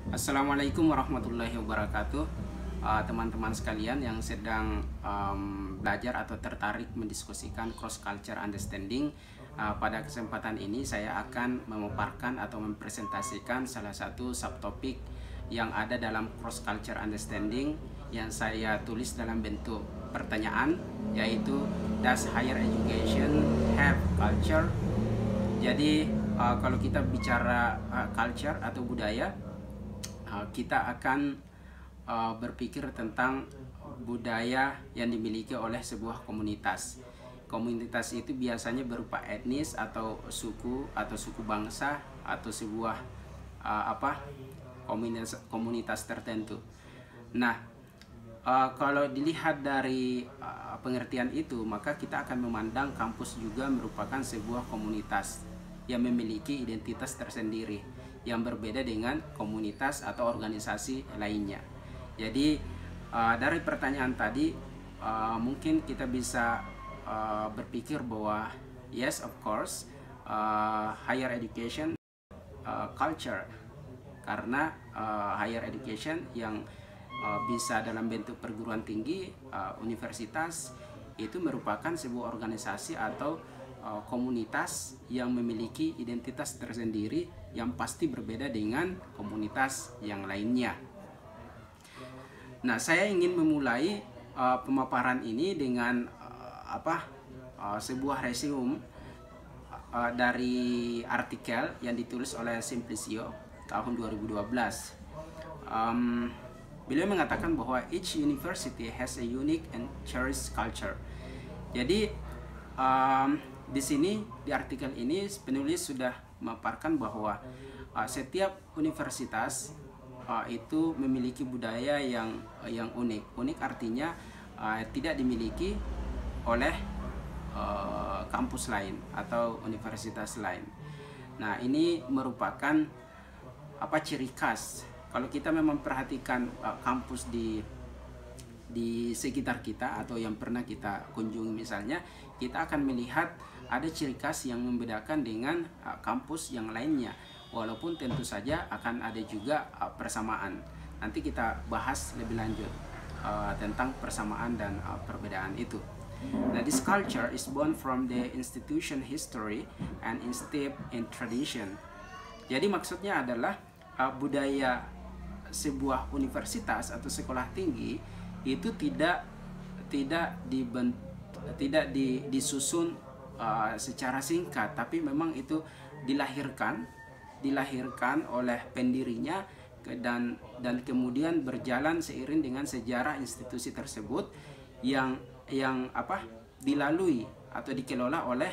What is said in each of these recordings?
Assalamualaikum warahmatullahi wabarakatuh. Teman-teman sekalian yang sedang belajar atau tertarik mendiskusikan cross culture understanding, pada kesempatan ini saya akan memaparkan atau mempresentasikan salah satu subtopik yang ada dalam cross culture understanding yang saya tulis dalam bentuk pertanyaan, yaitu does higher education have culture? Jadi kalau kita bicara culture atau budaya, kita akan berpikir tentang budaya yang dimiliki oleh sebuah komunitas. Komunitas itu biasanya berupa etnis atau suku bangsa atau sebuah komunitas tertentu. Nah, kalau dilihat dari pengertian itu, maka kita akan memandang kampus juga merupakan sebuah komunitas yang memiliki identitas tersendiri yang berbeda dengan komunitas atau organisasi lainnya. Jadi dari pertanyaan tadi mungkin kita bisa berpikir bahwa yes, of course, higher education culture, karena higher education yang bisa dalam bentuk perguruan tinggi, universitas, itu merupakan sebuah organisasi atau komunitas yang memiliki identitas tersendiri yang pasti berbeda dengan komunitas yang lainnya. Nah, saya ingin memulai pemaparan ini dengan sebuah resume dari artikel yang ditulis oleh Simplicio tahun 2012. Beliau mengatakan bahwa each university has a unique and cherished culture. Jadi di sini, di artikel ini, penulis sudah memaparkan bahwa setiap universitas itu memiliki budaya yang unik. Unik artinya tidak dimiliki oleh kampus lain atau universitas lain. Nah, ini merupakan ciri khas. Kalau kita memang perhatikan kampus di sekitar kita atau yang pernah kita kunjungi misalnya, kita akan melihat ada ciri khas yang membedakan dengan kampus yang lainnya, walaupun tentu saja akan ada juga persamaan. Nanti kita bahas lebih lanjut tentang persamaan dan perbedaan itu. Nah, this culture is born from the institution history and insteeped in tradition. Jadi maksudnya adalah budaya sebuah universitas atau sekolah tinggi itu tidak disusun secara singkat, tapi memang itu dilahirkan oleh pendirinya dan kemudian berjalan seiring dengan sejarah institusi tersebut yang dilalui atau dikelola oleh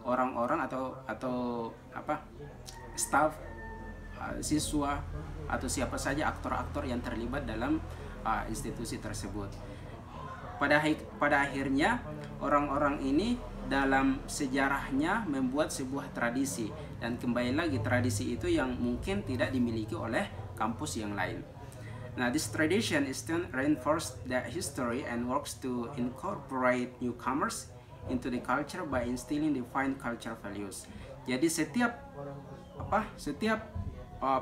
orang-orang atau staf, siswa atau siapa saja aktor-aktor yang terlibat dalam institusi tersebut. Pada akhirnya orang-orang ini dalam sejarahnya membuat sebuah tradisi, dan kembali lagi tradisi itu yang mungkin tidak dimiliki oleh kampus yang lain. Nah, this tradition is then reinforced the history and works to incorporate newcomers into the culture by instilling defined culture values. Jadi setiap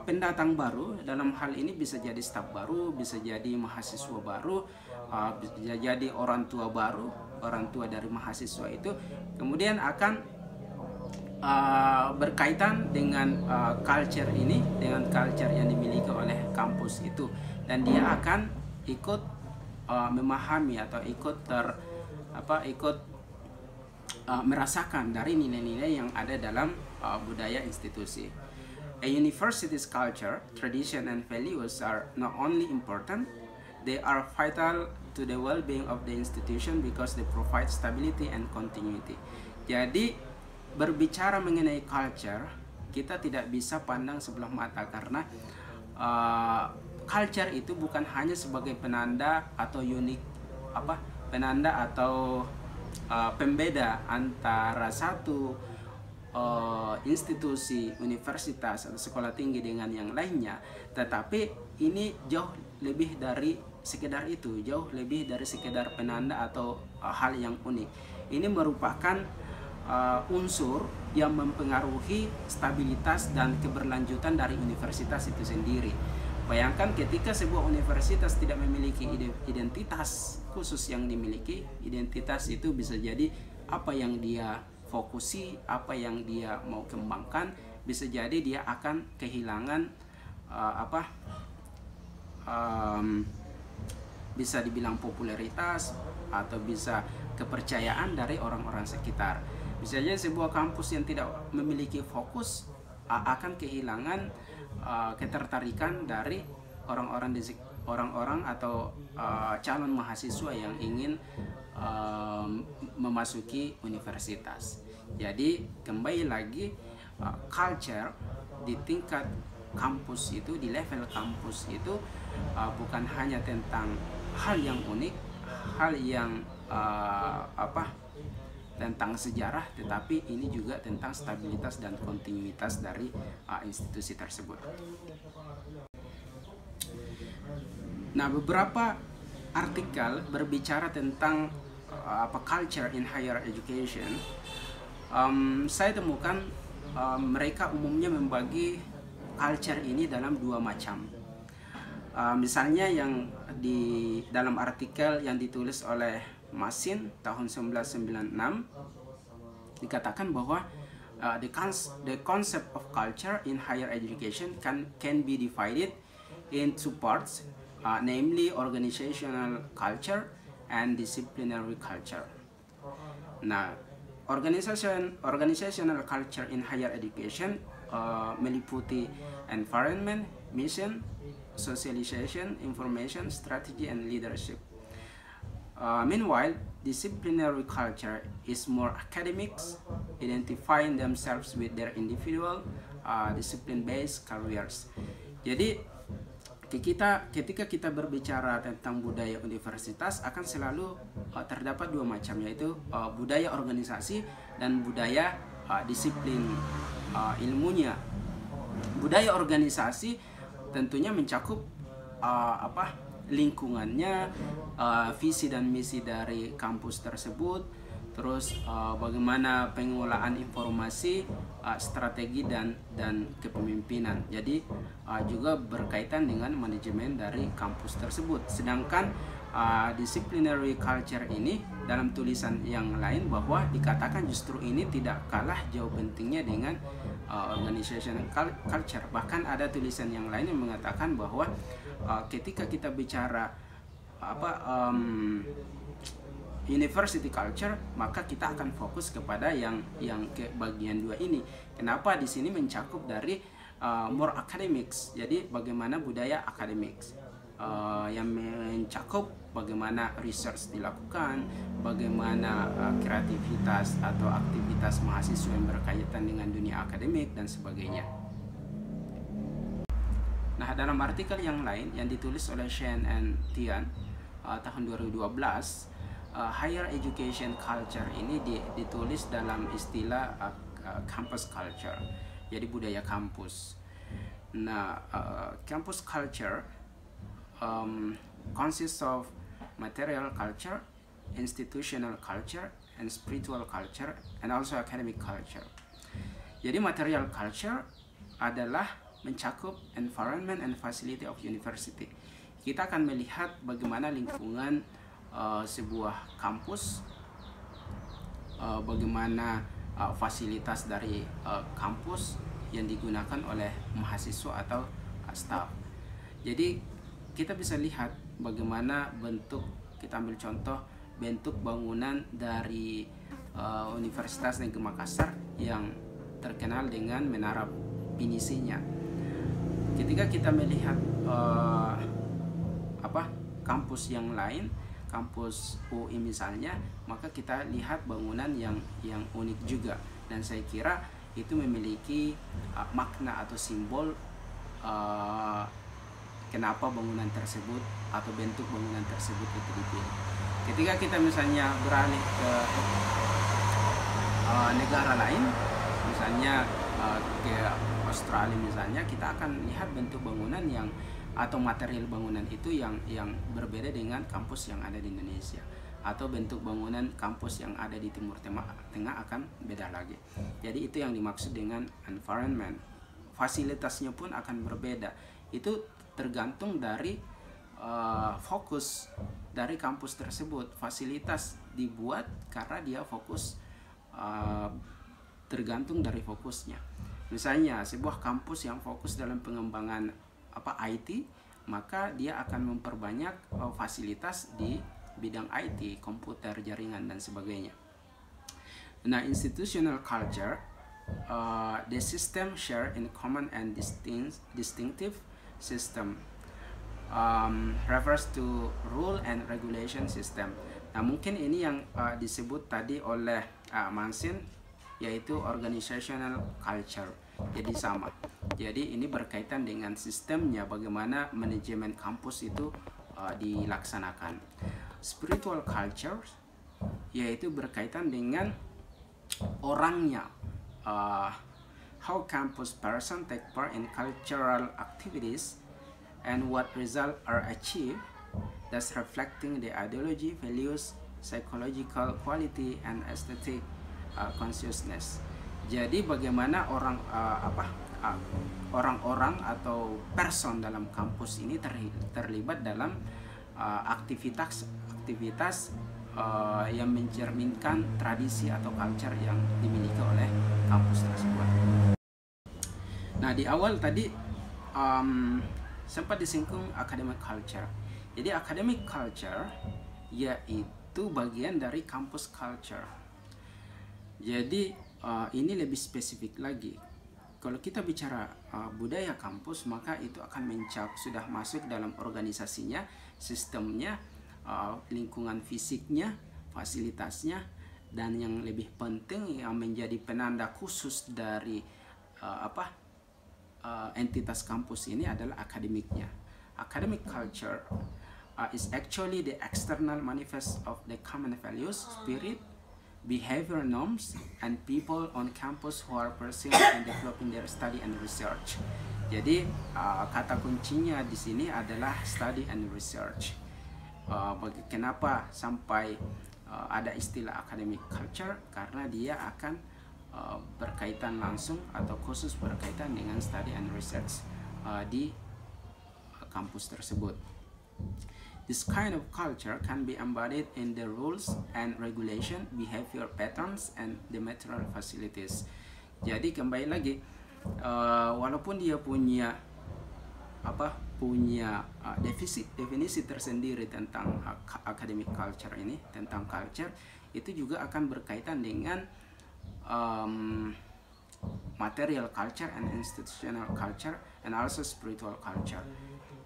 pendatang baru, dalam hal ini bisa jadi staf baru, bisa jadi mahasiswa baru, bisa jadi orang tua baru, orang tua dari mahasiswa itu kemudian akan berkaitan dengan culture ini, dengan culture yang dimiliki oleh kampus itu, dan dia akan ikut memahami atau ikut merasakan dari nilai-nilai yang ada dalam budaya institusi. A university's culture, tradition, and values are not only important, they are vital to the well-being of the institution because they provide stability and continuity. Jadi, berbicara mengenai culture, kita tidak bisa pandang sebelah mata, karena culture itu bukan hanya sebagai penanda atau pembeda antara satu institusi, universitas atau sekolah tinggi dengan yang lainnya, tetapi ini jauh lebih dari sekedar itu, jauh lebih dari sekedar penanda atau hal yang unik. Ini merupakan unsur yang mempengaruhi stabilitas dan keberlanjutan dari universitas itu sendiri. Bayangkan ketika sebuah universitas tidak memiliki identitas khusus yang dimiliki. Identitas itu bisa jadi apa yang dia fokusi, apa yang dia mau kembangkan. Bisa jadi dia akan kehilangan bisa dibilang popularitas atau bisa kepercayaan dari orang-orang sekitar. Bisa jadi sebuah kampus yang tidak memiliki fokus akan kehilangan ketertarikan dari orang-orang atau calon mahasiswa yang ingin memasuki universitas. Jadi kembali lagi, culture di tingkat kampus itu, di level kampus itu bukan hanya tentang hal yang unik, hal yang tentang sejarah, tetapi ini juga tentang stabilitas dan kontinuitas dari institusi tersebut. Nah, beberapa artikel berbicara tentang culture in higher education. Saya temukan mereka umumnya membagi culture ini dalam dua macam. Misalnya yang di dalam artikel yang ditulis oleh Masin tahun 1996 dikatakan bahwa the concept of culture in higher education can be divided in two parts, namely organizational culture and disciplinary culture. Nah, organizational culture in higher education meliputi environment, mission, socialization, information, strategy, and leadership. Meanwhile, disciplinary culture is more academics, identifying themselves with their individual discipline-based careers. Jadi ketika kita berbicara tentang budaya universitas akan selalu terdapat dua macam, yaitu budaya organisasi dan budaya disiplin ilmunya. Budaya organisasi tentunya mencakup lingkungannya, visi dan misi dari kampus tersebut, terus bagaimana pengelolaan informasi, strategi dan kepemimpinan. Jadi juga berkaitan dengan manajemen dari kampus tersebut. Sedangkan disciplinary culture ini dalam tulisan yang lain bahwa dikatakan justru ini tidak kalah jauh pentingnya dengan organizational culture. Bahkan ada tulisan yang lain yang mengatakan bahwa ketika kita bicara university culture, maka kita akan fokus kepada yang ke bagian dua ini. Kenapa? Di sini mencakup dari more academics. Jadi bagaimana budaya academics yang mencakup bagaimana research dilakukan, bagaimana kreativitas atau aktivitas mahasiswa yang berkaitan dengan dunia akademik dan sebagainya. Nah, dalam artikel yang lain yang ditulis oleh Shen and Tian tahun 2012, higher education culture ini ditulis dalam istilah campus culture, jadi budaya kampus. Nah, campus culture consists of material culture, institutional culture, and spiritual culture, and also academic culture. Jadi material culture adalah mencakup environment and facility of university. Kita akan melihat bagaimana lingkungan sebuah kampus, bagaimana fasilitas dari kampus yang digunakan oleh mahasiswa atau staf. Jadi kita bisa lihat bagaimana bentuk, kita ambil contoh bentuk bangunan dari Universitas Negeri Makassar yang terkenal dengan menara pinisinya. Ketika kita melihat kampus yang lain, kampus UI misalnya, maka kita lihat bangunan yang unik juga, dan saya kira itu memiliki makna atau simbol kenapa bangunan tersebut atau bentuk bangunan tersebut itu dipilih. Ketika kita misalnya beralih ke negara lain, misalnya ke Australia misalnya, kita akan lihat bentuk bangunan yang atau material bangunan itu yang berbeda dengan kampus yang ada di Indonesia, atau bentuk bangunan kampus yang ada di Timur Tengah akan beda lagi. Jadi itu yang dimaksud dengan environment. Fasilitasnya pun akan berbeda. Itu tergantung dari fokus dari kampus tersebut. Fasilitas dibuat karena dia fokus, tergantung dari fokusnya. Misalnya sebuah kampus yang fokus dalam pengembangan IT, maka dia akan memperbanyak fasilitas di bidang IT, komputer, jaringan, dan sebagainya. Nah, institutional culture, the system share in common and distinctive system, refers to rule and regulation system. Nah, mungkin ini yang disebut tadi oleh Mansin, yaitu organizational culture. Jadi sama. Jadi ini berkaitan dengan sistemnya, bagaimana manajemen kampus itu dilaksanakan. Spiritual culture yaitu berkaitan dengan orangnya. How campus person take part in cultural activities and what result are achieved, thus reflecting the ideology, values, psychological quality, and aesthetic consciousness. Jadi bagaimana orang-orang atau person dalam kampus ini terlibat dalam aktivitas yang mencerminkan tradisi atau culture yang dimiliki oleh kampus tersebut. Nah, di awal tadi sempat disinggung academic culture. Jadi academic culture yaitu bagian dari campus culture. Jadi ini lebih spesifik lagi. Kalau kita bicara budaya kampus, maka itu akan sudah masuk dalam organisasinya, sistemnya, lingkungan fisiknya, fasilitasnya, dan yang lebih penting yang menjadi penanda khusus dari entitas kampus ini adalah akademiknya. Academic culture is actually the external manifest of the common values, spirit, behavior norms, and people on campus who are pursuing and developing their study and research. Jadi kata kuncinya di sini adalah study and research. Kenapa sampai ada istilah academic culture? Karena dia akan berkaitan langsung atau khusus berkaitan dengan study and research di kampus tersebut. This kind of culture can be embodied in the rules and regulation, behavior patterns, and the material facilities. Jadi kembali lagi, walaupun dia punya definisi tersendiri tentang academic culture ini, tentang culture, itu juga akan berkaitan dengan material culture and institutional culture and also spiritual culture.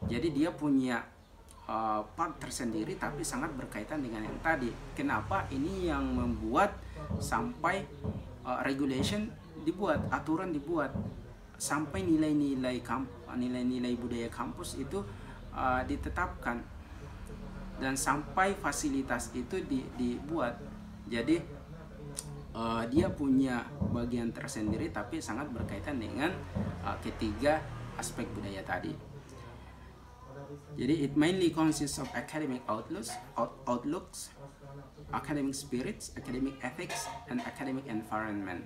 Jadi dia punya part tersendiri tapi sangat berkaitan dengan yang tadi. Kenapa? Ini yang membuat sampai regulation dibuat, aturan dibuat, sampai nilai-nilai budaya kampus itu ditetapkan, dan sampai fasilitas itu dibuat. Jadi dia punya bagian tersendiri tapi sangat berkaitan dengan ketiga aspek budaya tadi. Jadi it mainly consists of academic outlooks, academic spirits, academic ethics, and academic environment.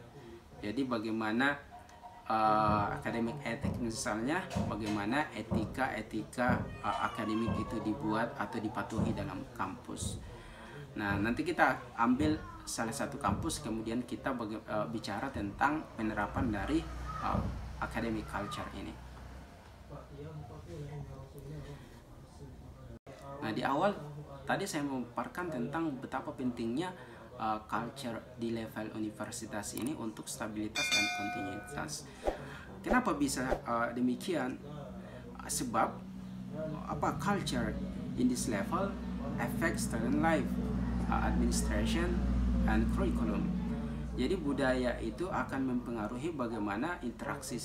Jadi bagaimana academic ethics, misalnya bagaimana etika akademik itu dibuat atau dipatuhi dalam kampus. Nah, nanti kita ambil salah satu kampus, kemudian kita bicara tentang penerapan dari academic culture ini. Nah, di awal tadi saya memaparkan tentang betapa pentingnya culture di level universitas ini untuk stabilitas dan kontinuitas. Kenapa bisa demikian? Sebab culture in this level affects student life, administration, and curriculum. Jadi budaya itu akan mempengaruhi bagaimana interaksi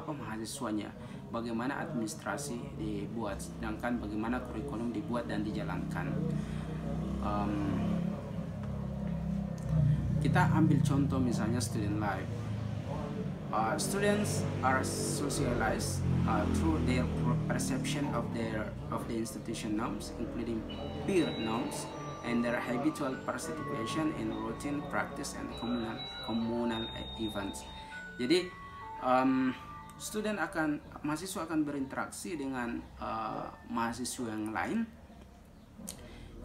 mahasiswanya, bagaimana administrasi dibuat, sedangkan bagaimana kurikulum dibuat dan dijalankan. Kita ambil contoh misalnya student life. Students are socialized through their perception of the institution norms, including peer norms, and their habitual participation in routine practice and communal events. Jadi mahasiswa akan berinteraksi dengan mahasiswa yang lain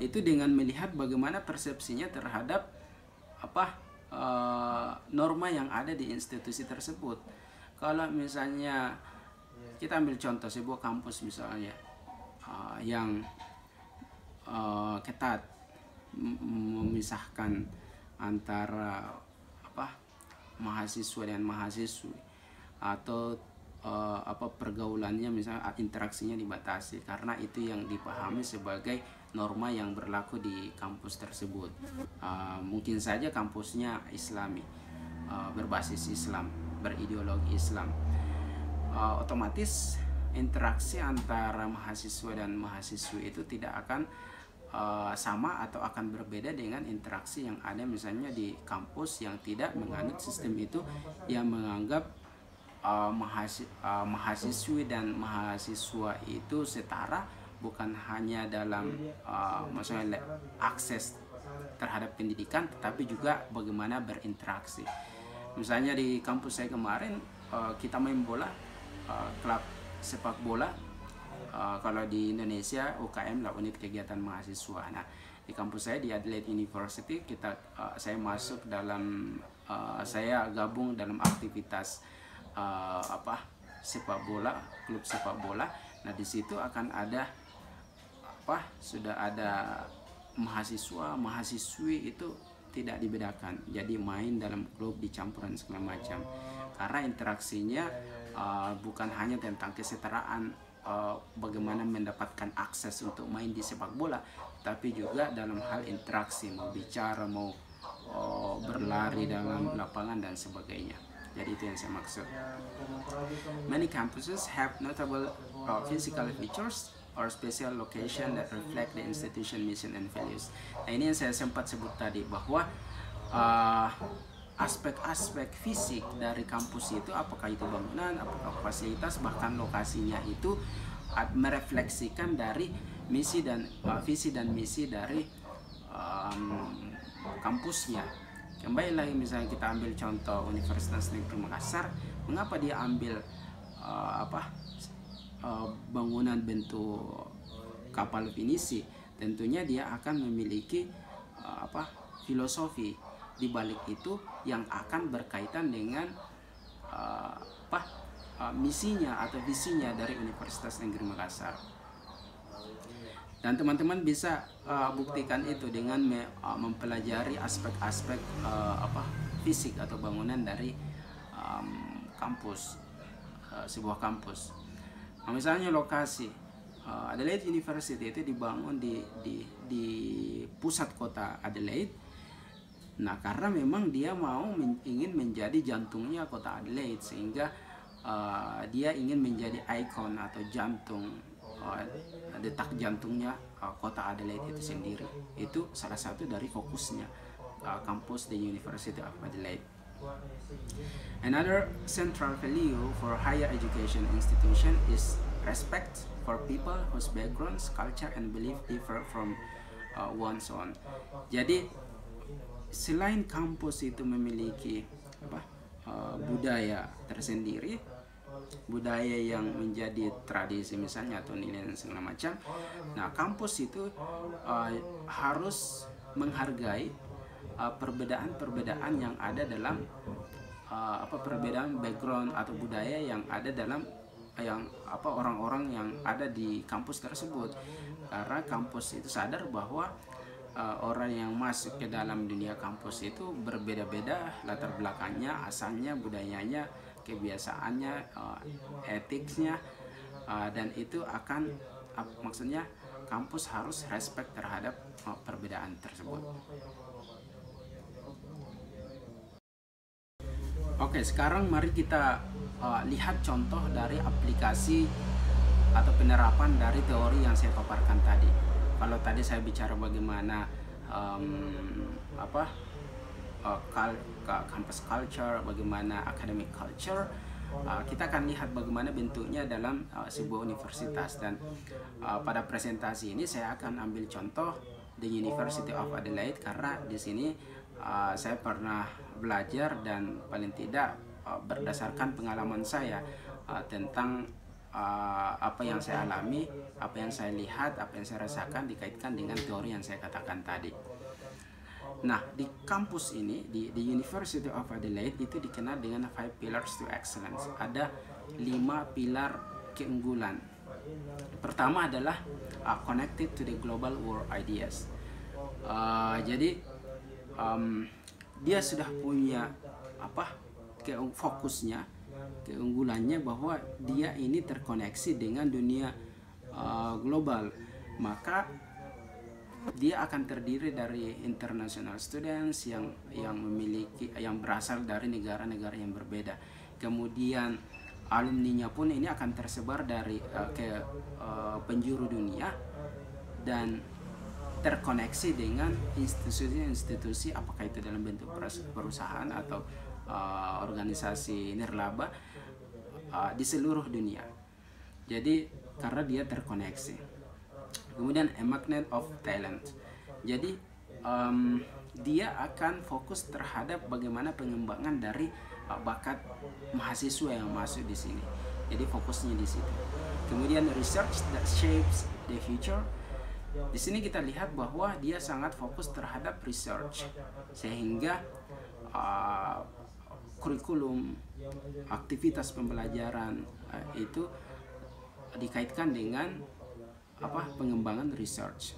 itu dengan melihat bagaimana persepsinya terhadap norma yang ada di institusi tersebut. Kalau misalnya kita ambil contoh sebuah kampus misalnya yang ketat memisahkan antara mahasiswa dan mahasiswi, atau pergaulannya misalnya interaksinya dibatasi karena itu yang dipahami sebagai norma yang berlaku di kampus tersebut. Mungkin saja kampusnya Islami, berbasis Islam, berideologi Islam. Otomatis interaksi antara mahasiswa dan mahasiswi itu tidak akan sama atau akan berbeda dengan interaksi yang ada misalnya di kampus yang tidak menganut sistem itu, yang menganggap mahasiswi dan mahasiswa itu setara, bukan hanya dalam maksudnya akses terhadap pendidikan, tetapi juga bagaimana berinteraksi. Misalnya di kampus saya kemarin kita main bola, klub sepak bola. Kalau di Indonesia UKM lah, unit kegiatan mahasiswa. Nah, di kampus saya di Adelaide University saya masuk dalam saya gabung dalam aktivitas sepak bola, klub sepak bola. Nah, di situ akan ada sudah ada mahasiswa, mahasiswi itu tidak dibedakan. Jadi main dalam klub dicampuran segala macam. Karena interaksinya bukan hanya tentang kesetaraan, bagaimana mendapatkan akses untuk main di sepak bola, tapi juga dalam hal interaksi, mau bicara, mau berlari dalam lapangan dan sebagainya. Jadi itu yang saya maksud. Many campuses have notable physical features or special location that reflect the institution mission and values. Nah, ini yang saya sempat sebut tadi, bahwa aspek-aspek fisik dari kampus itu, apakah itu bangunan, apakah fasilitas, bahkan lokasinya itu merefleksikan dari misi dan visi dan misi dari kampusnya. Kembali lagi, misalnya kita ambil contoh Universitas Negeri Makassar, mengapa dia ambil bangunan bentuk kapal pinisi? Tentunya dia akan memiliki filosofi di balik itu yang akan berkaitan dengan misinya atau visinya dari Universitas Negeri Makassar. Dan teman-teman bisa buktikan itu dengan mempelajari aspek-aspek fisik atau bangunan dari kampus, sebuah kampus. Nah, misalnya lokasi Adelaide University itu dibangun di pusat kota Adelaide. Nah, karena memang dia ingin menjadi jantungnya kota Adelaide, sehingga dia ingin menjadi ikon atau jantung, detak jantungnya kota Adelaide itu sendiri. Itu salah satu dari fokusnya kampus di University of Adelaide. Another central value for higher education institution is respect for people whose backgrounds, culture, and belief differ from one's own. Jadi selain kampus itu memiliki budaya tersendiri, budaya yang menjadi tradisi misalnya atau nilai dan segala macam, nah kampus itu harus menghargai perbedaan-perbedaan yang ada dalam perbedaan background atau budaya yang ada dalam orang-orang yang ada di kampus tersebut. Karena kampus itu sadar bahwa orang yang masuk ke dalam dunia kampus itu berbeda-beda latar belakangnya, asalnya, budayanya, kebiasaannya, etiknya, dan itu akan maksudnya kampus harus respect terhadap perbedaan tersebut. Oke, sekarang mari kita lihat contoh dari aplikasi atau penerapan dari teori yang saya paparkan tadi. Kalau tadi saya bicara bagaimana campus culture, bagaimana academic culture, kita akan lihat bagaimana bentuknya dalam sebuah universitas. Dan pada presentasi ini saya akan ambil contoh the University of Adelaide, karena di sini saya pernah belajar dan paling tidak berdasarkan pengalaman saya tentang apa yang saya alami, apa yang saya lihat, apa yang saya rasakan dikaitkan dengan teori yang saya katakan tadi. Nah, di kampus ini, di University of Adelaide itu dikenal dengan 5 pillars to excellence. Ada 5 pilar keunggulan. Pertama adalah connected to the global world ideas. Jadi dia sudah punya fokusnya, keunggulannya bahwa dia ini terkoneksi dengan dunia global, maka dia akan terdiri dari international students yang berasal dari negara-negara yang berbeda. Kemudian alumninya pun ini akan tersebar dari penjuru dunia dan terkoneksi dengan institusi-institusi, apakah itu dalam bentuk perusahaan atau organisasi nirlaba di seluruh dunia. Jadi karena dia terkoneksi. Kemudian a magnet of talent. Jadi dia akan fokus terhadap bagaimana pengembangan dari bakat mahasiswa yang masuk di sini. Jadi fokusnya di situ. Kemudian research that shapes the future. Di sini kita lihat bahwa dia sangat fokus terhadap research, sehingga kurikulum, aktivitas pembelajaran itu dikaitkan dengan pengembangan research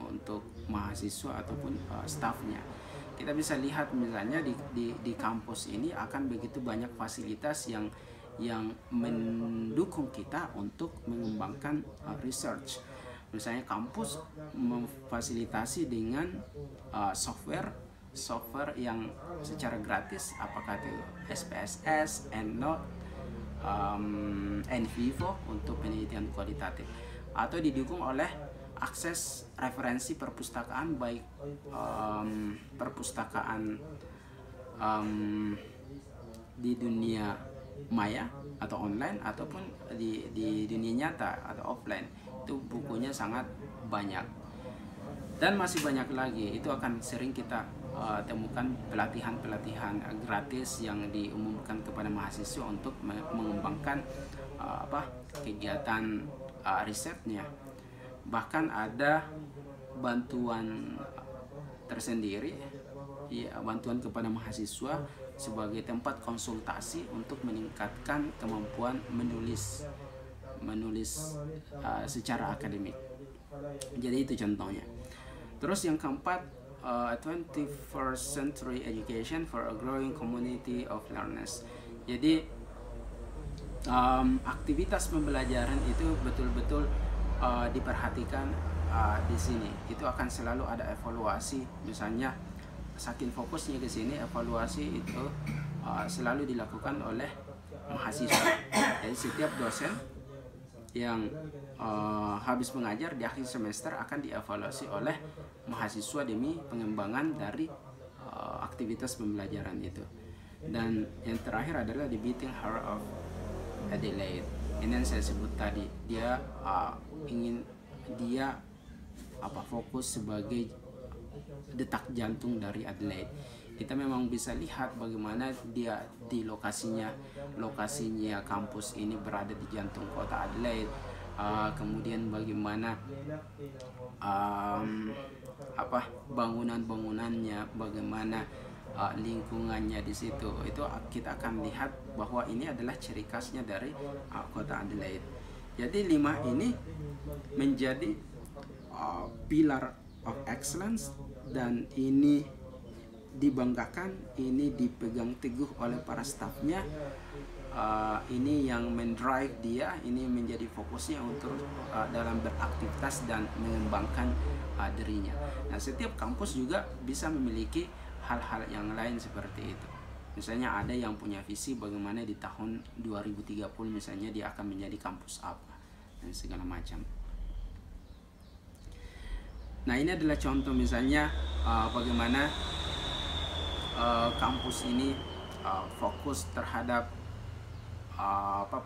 untuk mahasiswa ataupun staffnya. Kita bisa lihat misalnya di kampus ini akan begitu banyak fasilitas yang mendukung kita untuk mengembangkan research. Misalnya kampus memfasilitasi dengan software yang secara gratis, apakah itu SPSS, EndNote, NVivo untuk penelitian kualitatif, atau didukung oleh akses referensi perpustakaan, baik perpustakaan di dunia maya atau online ataupun di dunia nyata atau offline. Itu bukunya sangat banyak dan masih banyak lagi. Itu akan sering kita temukan pelatihan-pelatihan gratis yang diumumkan kepada mahasiswa untuk mengembangkan kegiatan risetnya. Bahkan ada bantuan tersendiri, bantuan kepada mahasiswa sebagai tempat konsultasi untuk meningkatkan kemampuan menulis secara akademik. Jadi itu contohnya. Terus yang keempat, 21st century education for a growing community of learners. Jadi aktivitas pembelajaran itu betul-betul diperhatikan di sini. Itu akan selalu ada evaluasi. Misalnya saking fokusnya ke sini, evaluasi itu selalu dilakukan oleh mahasiswa. Jadi setiap dosen yang habis mengajar di akhir semester akan dievaluasi oleh mahasiswa demi pengembangan dari aktivitas pembelajaran itu. Dan yang terakhir adalah the beating heart of Adelaide. Ini yang saya sebut tadi, dia fokus sebagai detak jantung dari Adelaide. Kita memang bisa lihat bagaimana dia di lokasinya kampus ini berada di jantung kota Adelaide. Kemudian bagaimana bangunan-bangunannya, bagaimana lingkungannya di situ. Itu kita akan lihat bahwa ini adalah ciri khasnya dari kota Adelaide. Jadi 5 ini menjadi pilar of excellence, dan ini dibanggakan, ini dipegang teguh oleh para stafnya. Ini yang mendrive dia, ini menjadi fokusnya untuk dalam beraktivitas dan mengembangkan dirinya. Nah, setiap kampus juga bisa memiliki hal-hal yang lain seperti itu. Misalnya ada yang punya visi bagaimana di tahun 2030 misalnya dia akan menjadi kampus apa dan segala macam. Nah, ini adalah contoh misalnya bagaimana kampus ini fokus terhadap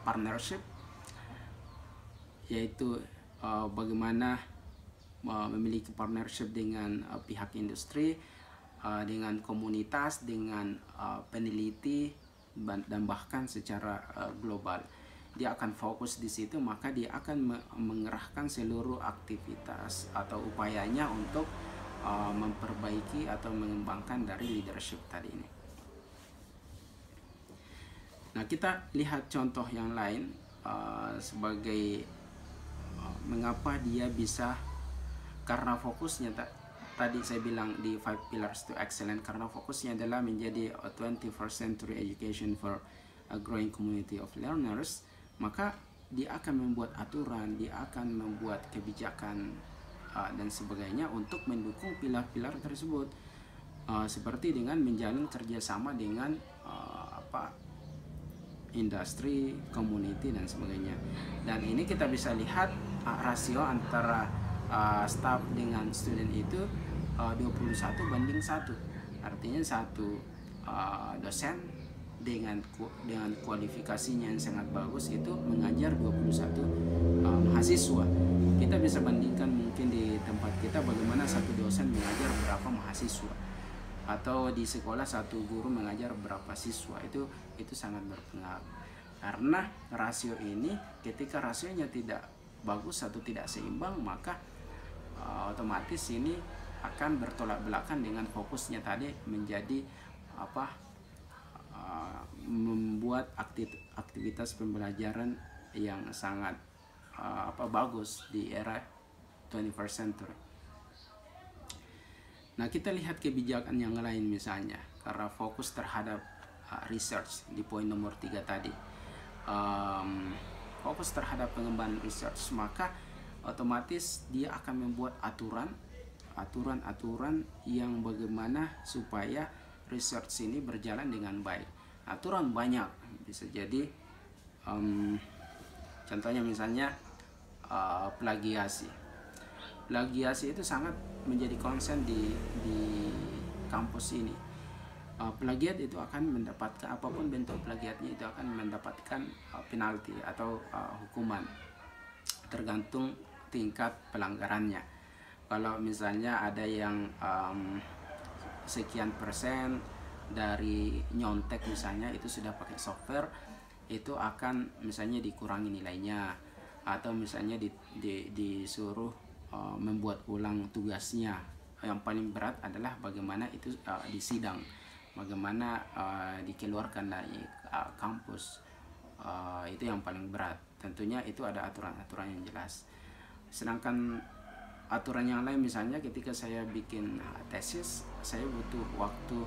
partnership, yaitu bagaimana memiliki partnership dengan pihak industri, dengan komunitas, dengan peneliti, dan bahkan secara global. dia akan fokus di situ, maka dia akan mengerahkan seluruh aktivitas atau upayanya untuk memperbaiki atau mengembangkan dari leadership tadi ini. Nah, kita lihat contoh yang lain sebagai mengapa dia bisa, karena fokusnya tadi saya bilang di 5 pillars to excellence, karena fokusnya adalah menjadi a 21st century education for a growing community of learners, maka dia akan membuat aturan, dia akan membuat kebijakan dan sebagainya untuk mendukung pilar-pilar tersebut, seperti dengan menjalin kerjasama dengan industri, community dan sebagainya. Dan ini kita bisa lihat rasio antara staff dengan student itu 21:1, artinya satu dosen dengan kualifikasinya yang sangat bagus itu mengajar 21 mahasiswa. Kita bisa bandingkan mungkin di tempat kita bagaimana satu dosen mengajar berapa mahasiswa, atau di sekolah satu guru mengajar berapa siswa. Itu sangat berpengaruh, karena rasio ini, ketika rasionya tidak bagus atau tidak seimbang, maka otomatis ini akan bertolak belakang dengan fokusnya tadi menjadi membuat aktivitas pembelajaran yang sangat bagus di era 21st century. Nah, kita lihat kebijakan yang lain, misalnya karena fokus terhadap research di poin nomor 3 tadi, fokus terhadap pengembangan research, maka otomatis dia akan membuat aturan yang bagaimana supaya research ini berjalan dengan baik. Aturan banyak, bisa jadi contohnya misalnya plagiasi itu sangat menjadi concern di kampus ini. Plagiat itu akan mendapatkan, apapun bentuk plagiatnya itu akan mendapatkan penalti atau hukuman, tergantung tingkat pelanggarannya. Kalau misalnya ada yang sekian persen dari nyontek misalnya, itu sudah pakai software, itu akan misalnya dikurangi nilainya, atau misalnya disuruh membuat ulang tugasnya. Yang paling berat adalah bagaimana itu di sidang, bagaimana dikeluarkan dari kampus, itu yang paling berat. Tentunya itu ada aturan-aturan yang jelas. Sedangkan aturan yang lain, misalnya ketika saya bikin tesis, saya butuh waktu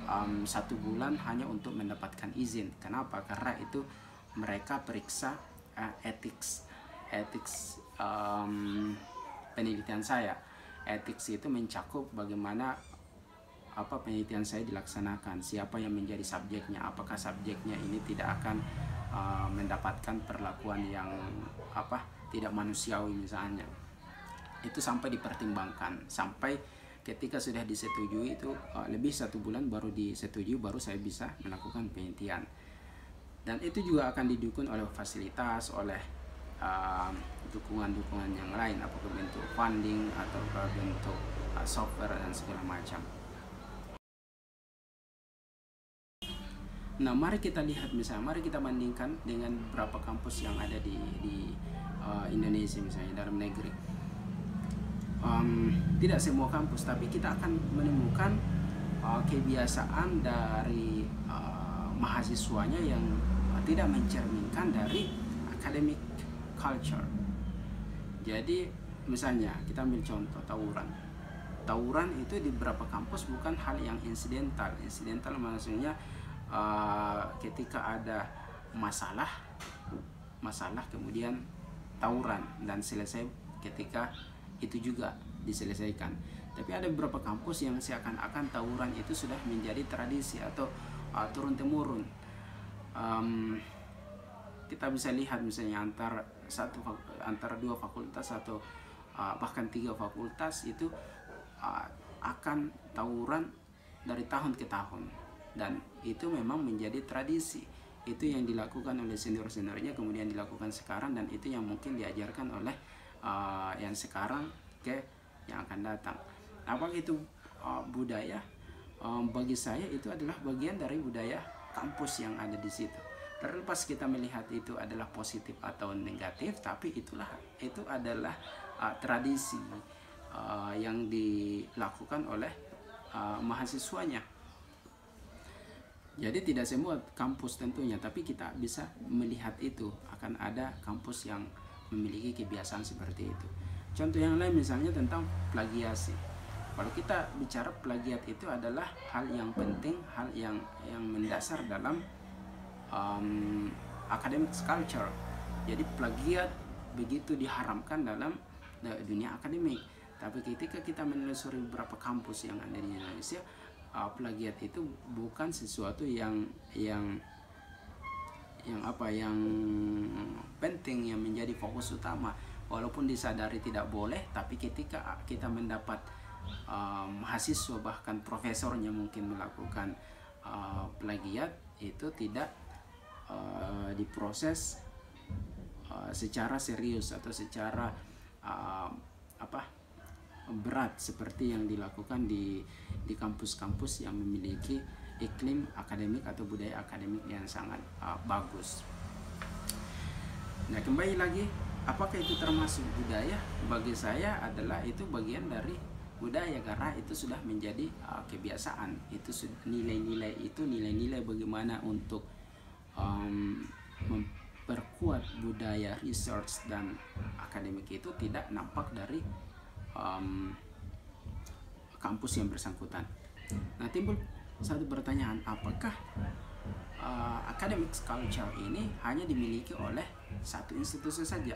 1 bulan hanya untuk mendapatkan izin. Kenapa? Karena itu mereka periksa ethics penelitian saya. Ethics itu mencakup bagaimana penelitian saya dilaksanakan, siapa yang menjadi subjeknya, apakah subjeknya ini tidak akan mendapatkan perlakuan yang tidak manusiawi misalnya. Itu sampai dipertimbangkan, sampai ketika sudah disetujui itu lebih 1 bulan baru disetujui, baru saya bisa melakukan penelitian. Dan itu juga akan didukung oleh fasilitas, oleh dukungan-dukungan yang lain, apakah bentuk funding atau bentuk software dan segala macam. Nah, mari kita lihat, misalnya mari kita bandingkan dengan beberapa kampus yang ada di Indonesia, misalnya dalam negeri. Tidak semua kampus, tapi kita akan menemukan kebiasaan dari mahasiswanya yang tidak mencerminkan dari academic culture. Jadi misalnya kita ambil contoh tawuran itu di beberapa kampus bukan hal yang insidental maksudnya ketika ada masalah kemudian tawuran dan selesai ketika itu juga diselesaikan. Tapi ada beberapa kampus yang seakan-akan tawuran itu sudah menjadi tradisi atau turun temurun. Kita bisa lihat misalnya antara 2 fakultas atau bahkan 3 fakultas itu akan tawuran dari tahun ke tahun, dan itu memang menjadi tradisi. Itu yang dilakukan oleh senior-seniornya, kemudian dilakukan sekarang, dan itu yang mungkin diajarkan oleh yang sekarang ke yang akan datang. Apakah itu budaya? Bagi saya itu adalah bagian dari budaya kampus yang ada di situ. Terlepas kita melihat itu adalah positif atau negatif, tapi itu adalah tradisi yang dilakukan oleh mahasiswanya. Jadi tidak semua kampus tentunya, tapi kita bisa melihat itu akan ada kampus yang memiliki kebiasaan seperti itu. Contoh yang lain misalnya tentang plagiasi. Kalau kita bicara plagiat itu adalah hal yang penting, hal yang mendasar dalam academic culture. Jadi plagiat begitu diharamkan dalam dunia akademik. Tapi ketika kita menelusuri beberapa kampus yang ada di Indonesia, plagiat itu bukan sesuatu yang penting, yang menjadi fokus utama. Walaupun disadari tidak boleh, tapi ketika kita mendapat mahasiswa bahkan profesornya mungkin melakukan plagiat, itu tidak diproses secara serius atau secara berat seperti yang dilakukan di kampus-kampus yang memiliki iklim akademik atau budaya akademik yang sangat bagus. Nah, kembali lagi, apakah itu termasuk budaya? Bagi saya adalah itu bagian dari budaya, karena itu sudah menjadi kebiasaan. Itu nilai-nilai bagaimana untuk memperkuat budaya research dan akademik itu tidak nampak dari kampus yang bersangkutan. Nah, timbul satu pertanyaan, apakah academic culture ini hanya dimiliki oleh satu institusi saja?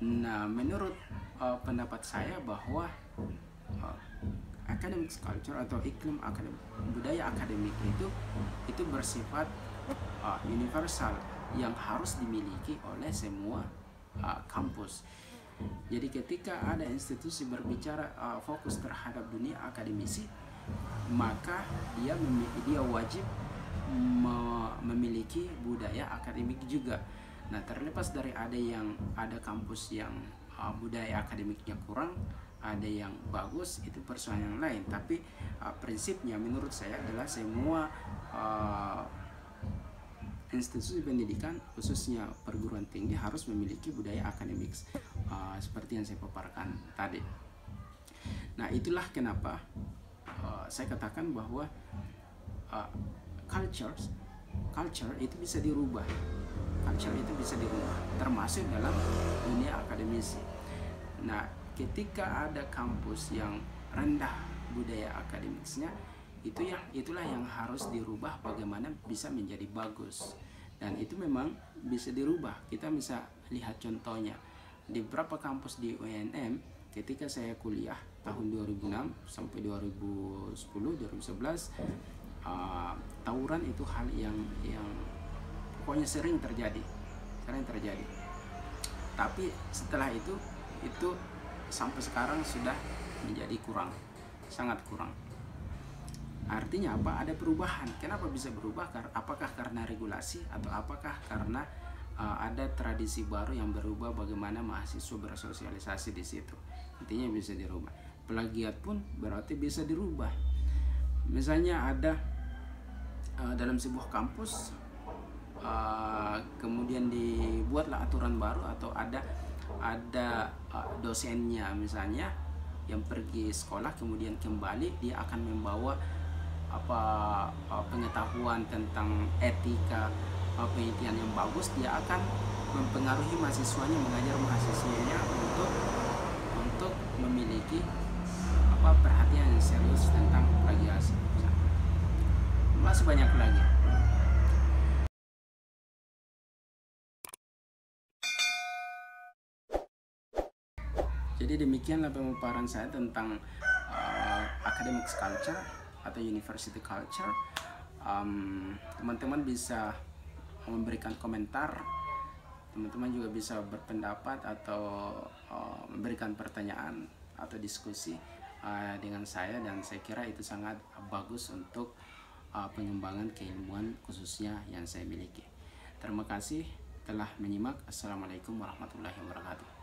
Nah, menurut pendapat saya bahwa academic culture atau iklim budaya akademik itu bersifat universal yang harus dimiliki oleh semua kampus. Jadi ketika ada institusi berbicara fokus terhadap dunia akademisi, maka dia wajib memiliki budaya akademik juga. Nah, terlepas dari ada kampus yang budaya akademiknya kurang, ada yang bagus, itu persoalan yang lain. Tapi prinsipnya menurut saya adalah semua institusi pendidikan, khususnya perguruan tinggi, harus memiliki budaya akademik seperti yang saya paparkan tadi. Nah, itulah kenapa saya katakan bahwa culture itu bisa dirubah. Culture itu bisa dirubah, termasuk dalam dunia akademisi. Nah, ketika ada kampus yang rendah budaya akademiknya, itulah yang harus dirubah bagaimana bisa menjadi bagus. Dan itu memang bisa dirubah. Kita bisa lihat contohnya di beberapa kampus di UNM. Ketika saya kuliah tahun 2006 sampai 2011, tawuran itu hal yang pokoknya sering terjadi. Tapi setelah itu sampai sekarang sudah menjadi sangat kurang. Artinya apa? Ada perubahan. Kenapa bisa berubah? Apakah karena regulasi atau apakah karena ada tradisi baru yang berubah bagaimana mahasiswa bersosialisasi di situ? Intinya bisa dirubah. Plagiat pun berarti bisa dirubah. Misalnya ada dalam sebuah kampus kemudian dibuatlah aturan baru, atau ada dosennya misalnya yang pergi sekolah kemudian kembali, dia akan membawa pengetahuan tentang etika penelitian yang bagus. Dia akan mempengaruhi mahasiswanya, mengajar mahasiswanya untuk memiliki perhatian yang serius tentang plagiasi. Masih banyak lagi. Jadi demikianlah pemaparan saya tentang academic culture atau university culture. Teman-teman bisa memberikan komentar, teman-teman juga bisa berpendapat atau memberikan pertanyaan atau diskusi dengan saya, dan saya kira itu sangat bagus untuk pengembangan keilmuan khususnya yang saya miliki. Terima kasih telah menyimak. Assalamualaikum warahmatullahi wabarakatuh.